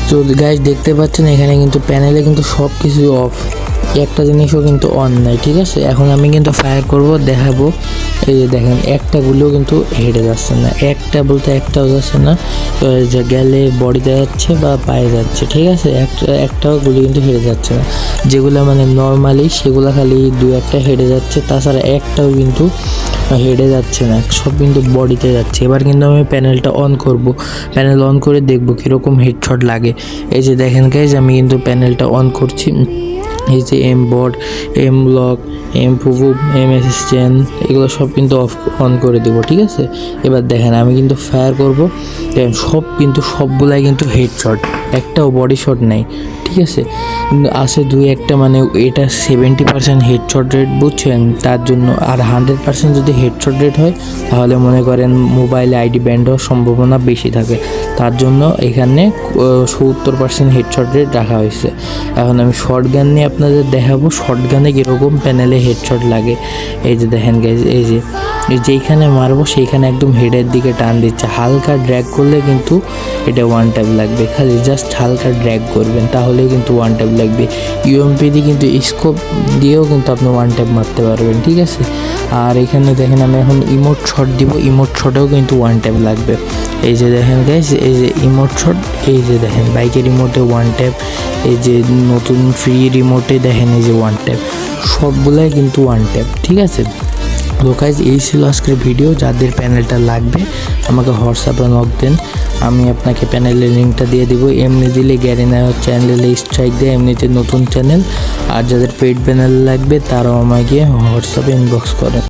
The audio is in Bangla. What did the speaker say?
তো গাইস দেখতে পাচ্ছেন এখানে কিন্তু প্যানেলে কিন্তু সব কিছু অফ, একটা জিনিসও কিন্তু অন নাই। ঠিক আছে, এখন আমি কিন্তু ফায়ার করব, দেখাবো। এই যে দেখেন একটাগুলোও কিন্তু হেঁটে যাচ্ছে না, একটা বলতে একটাও যাচ্ছে না, যে গেলে বডিতে যাচ্ছে বা পায়ে যাচ্ছে। ঠিক আছে, একটাও গুলি কিন্তু হেঁটে যাচ্ছে না, যেগুলো মানে নর্মালি সেগুলো খালি দু একটা হেঁটে যাচ্ছে, তাছাড়া একটাও কিন্তু হেঁটে যাচ্ছে না, সব কিন্তু বডিতে যাচ্ছে। এবার কিন্তু আমি প্যানেলটা অন করব, প্যানেল অন করে দেখব কীরকম হেডশট লাগে। এই যে দেখেন গাইজ আমি কিন্তু প্যানেলটা অন করছি। এই যে এম বট, এম লক, এম ফুফু, এম অ্যাসিস্ট্যান্ট এগুলো সব কিন্তু অন করে দেবো। ঠিক আছে, এবার দেখেন আমি কিন্তু ফায়ার করব, দেখেন সবগুলাই কিন্তু হেডশট, একটাও বডি শট নেই। ঠিক আছে, কিন্তু আছে দুই একটা, মানে এটা 70% হেডশট রেট বুঝছেন, তার জন্য। আর 100% যদি হেডশট রেট হয় তাহলে মনে করেন মোবাইলে আইডি ব্যান্ড হওয়ার সম্ভাবনা বেশি থাকে, তার জন্য এখানে 70% হেডশট রেট রাখা হয়েছে। এখন আমি শর্ট গান নিয়ে আপনাদের দেখাবো শর্ট গানে কীরকম প্যানেলে হেডশট লাগে। এই যে দেখেন গাইজ, এই যে যেইখানে মারবো সেইখানে একদম হেডের দিকে টান দিচ্ছে, হালকা ড্র্যাগ করলে কিন্তু এটা ওয়ান ট্যাপ লাগবে, খালি জাস্ট হালকা ড্র্যাগ করবেন তাহলেই কিন্তু ওয়ান ট্যাপ লাগবে। ইউএমপি দিয়ে কিন্তু স্কোপ দিয়েও কিন্তু আপনি ওয়ান ট্যাপ মারতে পারবেন। ঠিক আছে, আর এখানে দেখেন আমি এখন ইমোট শট দিব, ইমোট শটেও কিন্তু ওয়ান ট্যাপ লাগবে। এই যে দেখেন গাইজ, এই যে ইমোট শট, এই যে দেখেন বাইকের রিমোটে ওয়ান ট্যাপ, এই যে নতুন ফ্রি রিমোটে দেখেন এই যে ওয়ান ট্যাপ, সবগুলাই কিন্তু ওয়ান ট্যাপ। ঠিক আছে, তো গাইজ এই ছিল আজকের ভিডিও। যাদের প্যানেলটা লাগবে আমাকে হোয়াটসঅ্যাপে নক দেন, আমি আপনাকে প্যানেলের লিঙ্কটা দিয়ে দিব। এমনি দিলে গ্যারেনা চ্যানেলে স্ট্রাইক দেয়, এমনিতে নতুন চ্যানেল। আর যাদের পেড প্যানেল লাগবে তারাও আমাকে হোয়াটসঅ্যাপে ইনবক্স করেন।